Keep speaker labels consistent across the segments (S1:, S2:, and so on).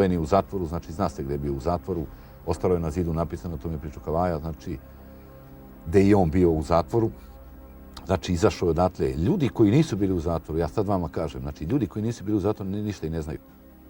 S1: Sloveniji u zatvoru, znači zna se gdje je bio u zatvoru. Ostalo je na zidu napisano, to mi je pričao Kavaja, znači gdje je on bio u zatvoru. Znači, izašao je odatle. Ljudi koji nisu bili u zatvoru, ja sad vama kažem, znači, ljudi koji nisu bili u zatvoru ništa i ne znaju.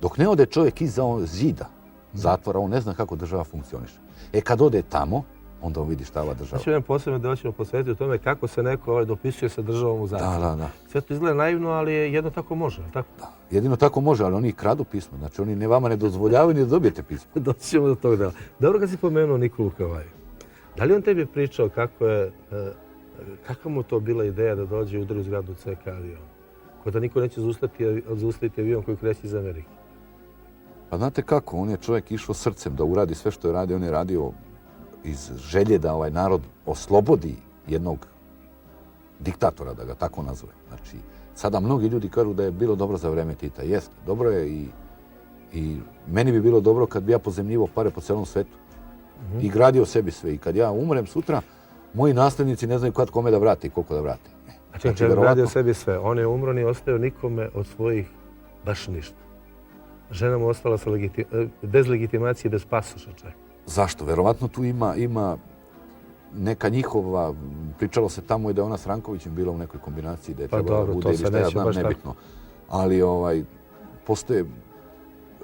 S1: Dok ne ode čovjek iza zida zatvora, on ne zna kako država funkcioniše. Kad ode tamo, onda on vidi šta ova država.
S2: Znači, jedan posebno da ćemo posvetiti o tome kako se neko dopisuje sa državom u zatvoru.
S1: Da.
S2: Sve to izgleda naivno, ali jedno tako može, tako?
S1: Da, jedino tako može, ali oni kradu pismo. Znači, oni vama ne dozvoljavaju ni da dobijete pismo.
S2: Doći ćemo do tog dela. Dobro kad si pomenuo Nikolu Kavaju. Da li on tebi pričao kakva mu to bila ideja da dođe i udari u zgradu CK avion? Ko da niko neće zaustaviti avion koji kreće iz Amerike?
S1: Pa znate kako, on je čovjek išao srcem da uradi sve što je radio. On je radio iz želje da ovaj narod oslobodi jednog diktatora, da ga tako nazove. Znači, sada mnogi ljudi kažu da je bilo dobro za vreme Tita. Jeste, dobro je i meni bi bilo dobro kad bi ja pozemljivo pare po celom svetu i gradio sebi sve. I kad ja umrem sutra, moji nasljednici ne znaju kad kome da vrate i koliko da vrate.
S2: Znači, gradio sebi sve. On je umro, nije ostao nikome od svojih baš ništa. Žena mu ostala bez legitimacije, bez pasoša čak.
S1: Zašto? Verovatno tu ima neka njihova, pričalo se tamo i da je ona s Rankovićem bila u nekoj kombinaciji, da je trebala da bude ili šta ja znam, nebitno. Ali postoje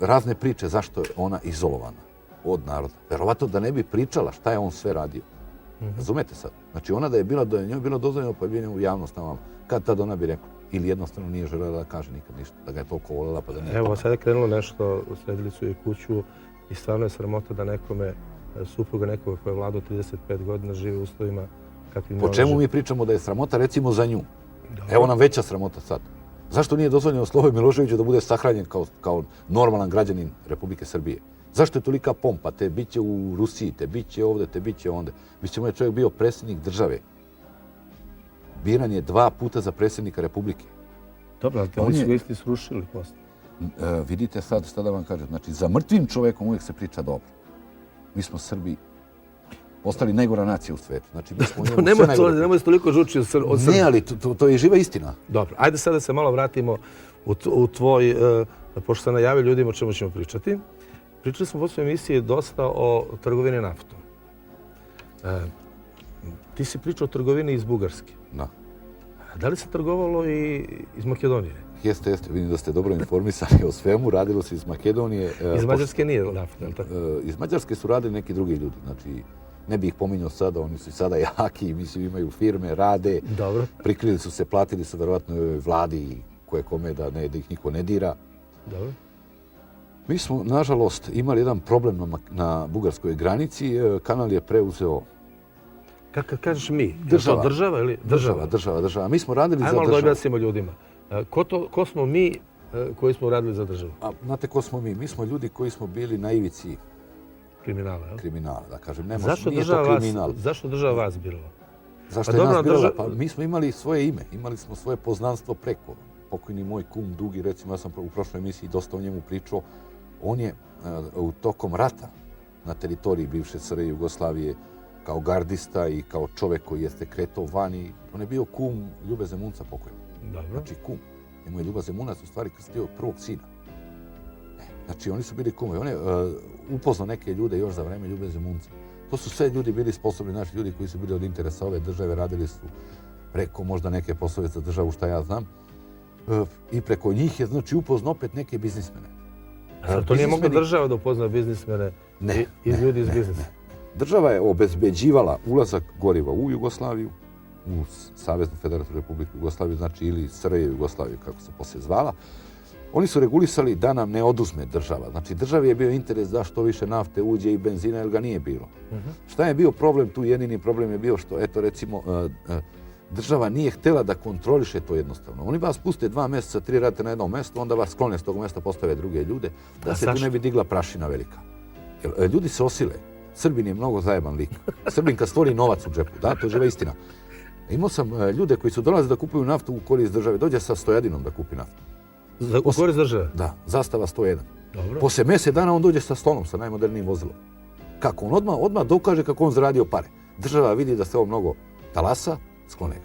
S1: razne priče zašto je ona izolovana od naroda. Verovatno da ne bi pričala šta je on sve radio. Razumete sad? Znači ona da je njoj bilo dozvoljeno pojavljenje u javnost na vam, kad tad ona bi rekla. Ili jednostavno nije željela da kaže nikad ništa, da ga je toliko voljela pa da nije.
S2: Evo, sad je krenulo nešto, sredili su joj kuću i stvarno je sramota da nekome, supruga nekoga koja je vladao 35 godina, živi u uslovima kakvim
S1: Po čemu mi pričamo da je sramota, recimo za nju? Evo nam veća sramota sad. Zašto nije dozvoljeno Slobodanu Miloševiću da bude sahranjen kao normalan građanin Republike Srbije? Zašto je tolika pompa? Te bit će u Rusiji, te bit će ovde, te bit će onde. Mislim, je čovjek bio predsjednik države. Biran je 2 puta za predsjednika Republike.
S2: Dobro, ali oni su ga isti srušili posle.
S1: Vidite sad šta da vam kažem. Znači, za mrtvim čovjekom uvijek se priča dobro. Mi smo Srbi postali najgora nacija u svetu. Znači, mi smo
S2: nemoj se toliko žuči od Srbi.
S1: Ne, ali to je živa istina.
S2: Dobro, ajde sad da se malo vratimo u tvoj, pošto sam najavio ljudima o čemu ćemo pričati. Pričali smo u svojoj emisiji dosta o trgovini naftom. Ti si pričao o trgovini iz Bugarske.
S1: Da.
S2: Da li se trgovalo i iz Makedonije?
S1: Jeste. Vidim da ste dobro informisani o svemu. Radilo se iz Makedonije.
S2: Iz Mađarske nije nafta, je li tako?
S1: Iz Mađarske su radili neki drugi ljudi. Znači, ne bih ih pominjao sada, oni su sada jaki, mislim, imaju firme, rade.
S2: Dobro.
S1: Prikrili su se, platili su verovatno vladi koje kome da ih niko ne dira.
S2: Dobro.
S1: Mi smo, nažalost, imali jedan problem na bugarskoj granici. Kanal je preuzeo...
S2: Kako kažeš mi?
S1: Država.
S2: Država ili?
S1: Država. Mi smo radili za državu.
S2: Ajmo da objasnimo ljudima. Ko smo mi koji smo radili za državu?
S1: Znate ko smo mi? Mi smo ljudi koji smo bili na ivici kriminala, da kažem. Nije to kriminal.
S2: Zašto država vas birala?
S1: Zašto je nas birala? Pa mi smo imali svoje ime, imali smo svoje poznanstvo preko. Pokojni moj kum Dugi, recimo, ja sam u prošloj emisiji dosta o njemu pričao. On je tokom rata na teritoriji bivše SRJ Jugoslavije kao gardista i kao čovjek koji jeste kretao vani. On je bio kum Ljube Zemunca pokojno. Znači kum. Njemu je Ljuba Zemunac u stvari krstio prvog sina. Znači oni su bili kumovi. On je upoznao neke ljude još za vreme Ljube Zemunca. To su sve ljudi bili sposobni, naši ljudi koji su bili od interesa ove države, radili su preko možda neke poslove za državu, šta ja znam. I preko njih je znači upoznao opet neke biznismene.
S2: To nije mogla država da upozna biznismene i ljudi iz biznisa?
S1: Država je obezbeđivala ulazak goriva u Jugoslaviju, u Saveznu Federativnu Republiku Jugoslaviju, znači ili SRJ Jugoslaviju, kako se poslije zvala. Oni su regulisali da nam ne oduzme država. Znači, državi je bio interes da što više nafte uđe i benzina, jer ga nije bilo. Šta je bio problem tu? Jedini problem je bio što, eto, recimo, država nije htjela da kontroliše to jednostavno. Oni vas puste 2 mjeseca, 3 radite na jednom mjestu, onda vas sklone s tog mjesta, postave druge ljude, da se tu ne bi digla prašina velika. Ljudi se osile. Srbin je mnogo zajeban lik. Srbin kad stvori novac u džepu, da, to je živa istina. Imao sam ljude koji su dolazili da kupuju naftu u korist države, dođe sa 101 da kupi naftu.
S2: U korist države?
S1: Da, zastava 101.
S2: Dobro.
S1: Posle mjesec dana on dođe sa stolom, sa najmodernijim vozilom. Kako? On odmah dokaže kako on zaradio pare. Država vidi da se ovo mnogo talasa, sklone ga.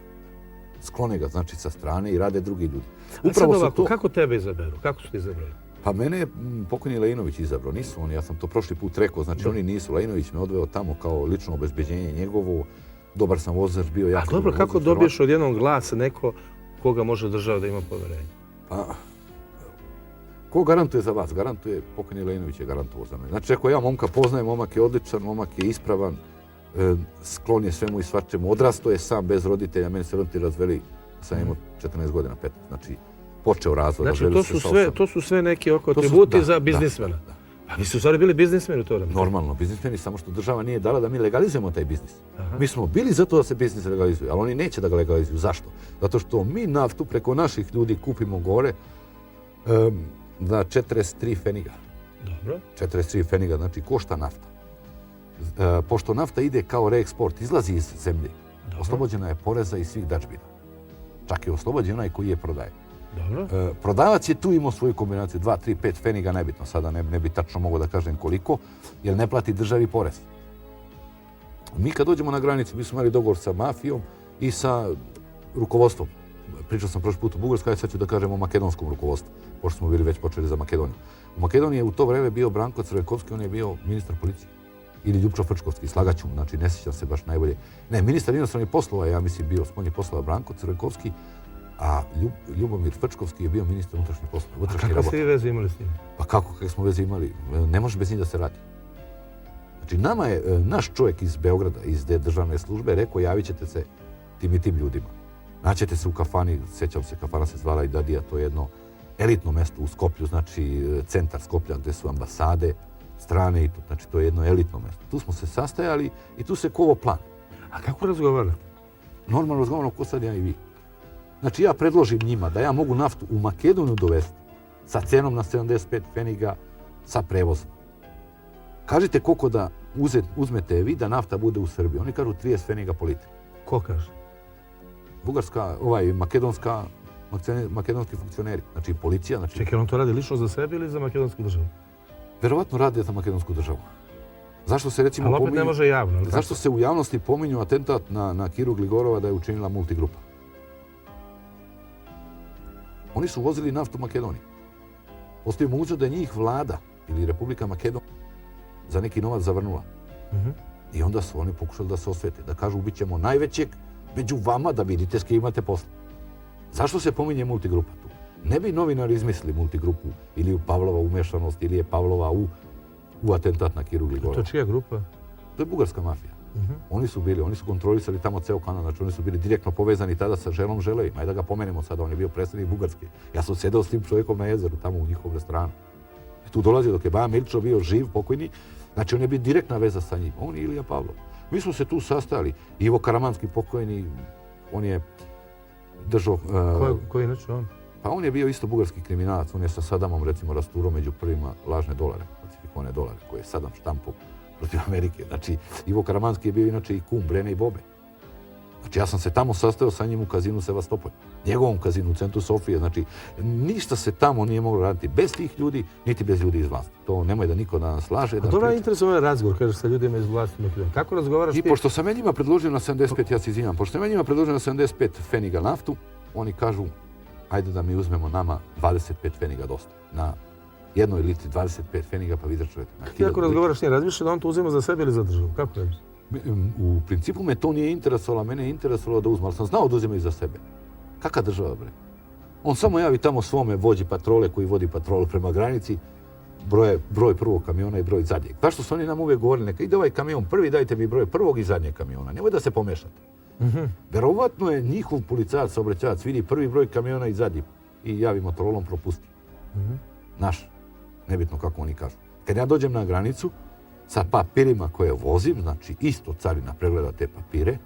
S1: Sklone ga, znači, sa strane i rade drugi ljudi.
S2: Upravo sad ovako, kako tebe izaberu? Kako su ti izabrali?
S1: Pa mene je pokojni Lejinović izabrao, nisu oni, ja sam to prošli put rekao, znači oni nisu, Lejinović me odveo tamo kao lično obezbeđenje njegovo, dobar sam vozač bio, jako
S2: A dobro, kako dobiješ odjednom glas neko koga može država da ima poverenje?
S1: Pa, ko garantuje za vas? Garantuje, pokojni Lejinović je garantovao za mene. Znači, ako ja momka poznajem, momak je odličan, momak je ispravan, sklon je svemu i svačemu, odrastao je sam bez roditelja, meni se roditelji razveli, sam imao 14 godina, 15, znači počeo razvod.
S2: Znači, to su sve neki oko atributi za biznismena. Pa vi ste u stvari bili biznismeni u to vreme.
S1: Normalno, biznismeni, samo što država nije dala da mi legalizujemo taj biznis. Mi smo bili za to da se biznis legalizuje, ali oni neće da ga legalizuju. Zašto? Zato što mi naftu preko naših ljudi kupimo gore za 43 feniga.
S2: Dobro.
S1: 43 feniga, znači košta nafta. Pošto nafta ide kao reeksport, izlazi iz zemlje, oslobođena je poreza i svih dažbina. Čak je oslobođen onaj koji je prodaje.
S2: Dobro.
S1: Prodavac je tu imao svoju kombinaciju, 2, 3, 5 feniga, nebitno, sada ne bi tačno mogao da kažem koliko, jer ne plati državi porez. Mi kad dođemo na granicu, mi smo imali dogovor sa mafijom i sa rukovodstvom. Pričao sam prošli put u Bugarskoj, sad ću da kažem o makedonskom rukovodstvu, pošto smo bili već počeli za Makedoniju. U Makedoniji je u to vreme bio Branko Crvenkovski, on je bio ministar policije. Ili Ljupčo Frčkovski, slagaću mu, znači ne sjećam se baš najbolje. Ne, ministar inostranih poslova, ja mislim, bio spoljnih poslova Branko Crvenkovski, a Ljubomir Frčkovski je bio ministar unutrašnjih poslova.
S2: A kakve ste vi veze imali s njim?
S1: Pa kako smo veze imali? Ne može bez njih da se radi. Znači, nama je naš čovjek iz Beograda, iz državne službe, rekao javit ćete se tim i tim ljudima. Naćete se u kafani, sjećam se, kafana se zvala i Dadija, to je jedno elitno mjesto u Skoplju, znači centar Skoplja gdje su ambasade, strane i tu, znači to je jedno elitno mjesto. Tu smo se sastajali i tu se kovo plan.
S2: A kako razgovarate?
S1: Normalno razgovaramo ko sad ja i vi. Znači ja predložim njima da ja mogu naftu u Makedoniju dovesti sa cenom na 75 feniga sa prevozom. Kažite koliko da uzmete vi da nafta bude u Srbiji. Oni kažu 30 feniga po litri.
S2: Ko kaže?
S1: Bugarska, makedonski funkcioneri, znači policija. Znači...
S2: Čekaj, on to radi lično za sebe ili za makedonsku državu?
S1: Verovatno radi za makedonsku državu. Zašto se recimo
S2: ali opet ne može javno.
S1: Zašto se u javnosti pominju atentat na Kiru Gligorova da je učinila multigrupa? Oni su vozili naftu u Makedoniji. Postoji mogućnost da je njih vlada ili Republika Makedonija za neki novac zavrnula. I onda su oni pokušali da se osvete, da kažu ubit ćemo najvećeg među vama da vidite s kim imate posla. Zašto se pominje multigrupa tu? Ne bi novinari izmislili multigrupu ili u Pavlova umešanost ili je Pavlova u atentat na Kiru Gligorova.
S2: To je čija grupa?
S1: To je bugarska mafija. Oni su kontrolisali tamo ceo kanal, znači oni su bili direktno povezani tada sa Želom Želevim. Ajde da ga pomenemo sada, on je bio predstavnik Bugarske. Ja sam sedao s tim čovjekom na jezeru, tamo u njihovom restoranu. Tu dolazi dok je Baja Milićo bio živ, pokojni, znači on je bio direktna veza sa njim, on i Ilija Pavlov. Mi smo se tu sastali, Ivo Karamanski pokojni, on je držao...
S2: Koji inače on?
S1: Pa on je bio isto bugarski kriminalac, on je sa Sadamom recimo rasturao među prvima lažne dolare, falsifikovane dolare, koje je Sadam štampao protiv Amerike. Znači, Ivo Karamanski je bio inače i kum Brene i Bobe. Znači, ja sam se tamo sastao sa njim u kazinu Sevastopolj, njegovom kazinu u centru Sofije. Znači, ništa se tamo nije moglo raditi bez tih ljudi, niti bez ljudi iz vlasti. To nemoj da niko da nas laže.
S2: A dobro je interesujem ovaj razgovor, kažeš, sa ljudima iz vlasti. Kako razgovaraš ti?
S1: I pošto sam ja njima predložio na 75, ja se izvinjam, pošto sam ja njima predložio na 75 feniga naftu, oni kažu, ajde da mi uzmemo nama 25 feniga dosta. Na jednoj litri 25 feniga, pa vi izračunajte.
S2: Kako razgovaraš s njim, razmišlja da on to uzima za sebe ili za državu? Kako je?
S1: U principu me to nije interesovalo, mene je interesovalo da uzme, ali sam znao da uzimaju za sebe. Kakva država, bre? On samo javi tamo svome vođi patrole koji vodi patrolu prema granici, broj prvog kamiona i broj zadnjeg. Zašto su oni nam uvijek govorili, neka ide ovaj kamion prvi, dajte mi broj prvog i zadnjeg kamiona, nemoj da se pomešate. Verovatno je njihov policajac, saobraćajac, vidi prvi broj kamiona i zadnji i javi motorolom propusti. Naš, nebitno kako oni kažu. Kad ja dođem na granicu, sa papirima koje vozim, znači isto carina pregleda te papire,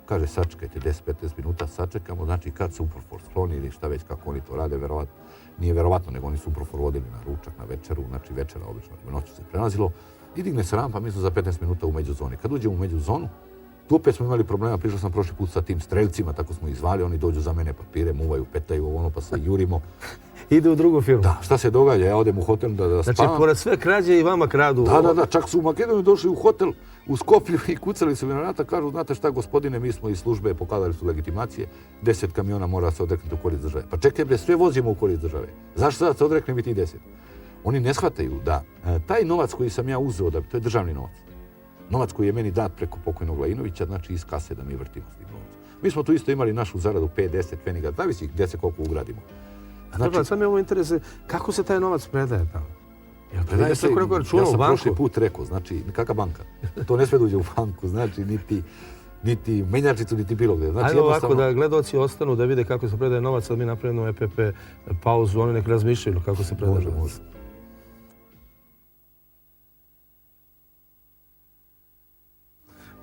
S1: kaže sačekajte 10-15 minuta, sačekamo, znači kad se Uprofor skloni ili šta već kako oni to rade, verovatno, nije verovatno, nego oni su Uprofor vodili na ručak, na večeru, znači večera obično, noću se prelazilo i digne se rampa, mi smo za 15 minuta u međuzoni. Kad uđemo u međuzonu, tu opet smo imali problema, prišao sam prošli put sa tim streljcima, tako smo ih zvali, oni dođu za mene papire, muvaju, petaju, ono pa se jurimo.
S2: Ide u drugu firmu.
S1: Da, šta se događa? Ja odem u hotel da spavam.
S2: Znači, pored sve krađe i vama kradu.
S1: Da, čak su u Makedoniju došli u hotel u Skoplju i kucali su mi na vrata, kažu, znate šta, gospodine, mi smo iz službe, pokazali su legitimacije, 10 kamiona mora se odreknuti u korist države. Pa čekaj bre, sve vozimo u korist države. Zašto sad se odrekne mi ti 10? Oni ne shvataju da taj novac koji sam ja uzeo, to je državni novac. Novac koji je meni dat preko pokojnog Lajinovića, znači iz kase da mi vrtimo s tim novcem. Mi smo tu isto imali našu zaradu 5-10 pfeniga, zavisi gdje se koliko ugradimo.
S2: Znači, sad me ovo interesuje, kako se taj novac predaje tamo?
S1: Predaje se, ja sam prošli put rekao, znači, kakva banka. To ne sve dođe u banku, znači, niti menjačicu, niti bilo gdje. Znači,
S2: ajde ovako da gledaoci ostanu da vide kako se predaje novac, sad mi napravimo EPP pauzu, oni nek razmišljaju kako se predaje novac.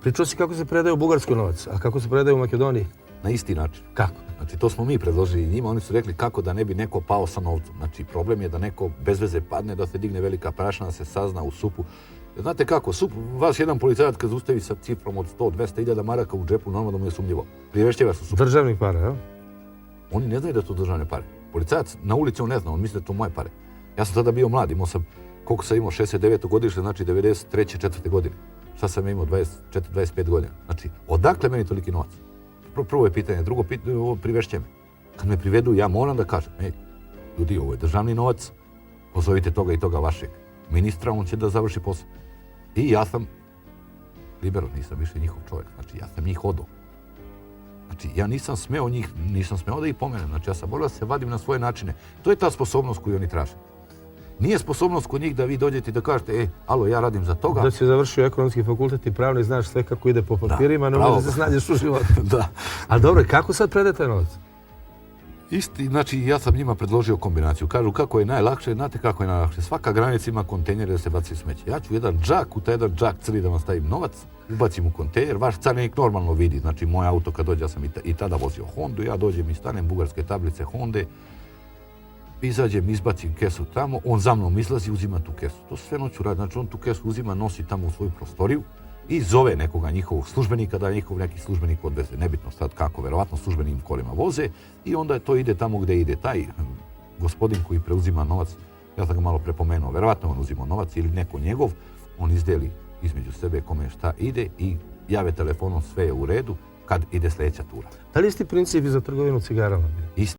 S2: Pričao si kako se predaje u Bugarskoj novac, a kako se predaje u Makedoniji?
S1: Na isti način.
S2: Kako?
S1: Znači, to smo mi predložili njima, oni su rekli kako da ne bi neko pao sa novcem. Znači, problem je da neko bez veze padne, da se digne velika prašina, da se sazna u SUP-u. Znate kako, SUP, vaš jedan policajac kad ustavi sa cifrom od 100-200 hiljada maraka u džepu, normalno da mu je sumnjivo. Privešćeva su SUP.
S2: Državnih para, ja?
S1: Oni ne znaju da su to državne pare. Policajac na ulici on ne zna, on misli da to moje pare. Ja sam tada bio mlad, imao sam, koliko sam imao, 69. godište, znači 93. 4. godine. Sad sam imao 24-25 godina. Znači, odakle meni toliki novac? Prvo je pitanje, drugo pitanje, ovo privešće me. Kad me privedu, ja moram da kažem, ljudi, ovo je državni novac, pozovite toga i toga vašeg ministra, on će da završi posao. I ja sam liberal, nisam više njihov čovjek, znači ja sam njih odao. Znači, ja nisam smeo da ih pomenem, znači ja sam morao da se vadim na svoje načine. To je ta sposobnost koju oni traže. Nije sposobnost kod njih da vi dođete i da kažete, alo, ja radim za toga.
S2: Da si završio ekonomski fakultet i pravno i znaš sve kako ide po papirima, ne možeš da se snađeš u životu.
S1: Da.
S2: Ali dobro, kako sad predate novac?
S1: Isti, znači ja sam njima predložio kombinaciju. Kažu kako je najlakše, znate kako je najlakše. Svaka granica ima kontejnere da se baci smeće. Ja ću jedan džak, u taj jedan džak crni da vam stavim novac, ubacim u kontejner, vaš carinik normalno vidi. Znači moj auto kad dođe, ja sam i tada vozio Hondu, ja dođem i stanem bugarske tablice Honde, izađem, izbacim kesu tamo, on za mnom izlazi, uzima tu kesu. To sve noću radi, znači on tu kesu uzima, nosi tamo u svoju prostoriju i zove nekoga njihovog službenika da njihov neki službenik odveze. Nebitno sad kako, verovatno službenim kolima voze i onda to ide tamo gdje ide. Taj gospodin koji preuzima novac, ja sam ga malo prepomenuo, verovatno on uzima novac ili neko njegov, on izdeli između sebe kome šta ide i jave telefonom sve je u redu kad ide sljedeća tura.
S2: Da li isti princip i za trgovinu cigarama?
S1: Isti.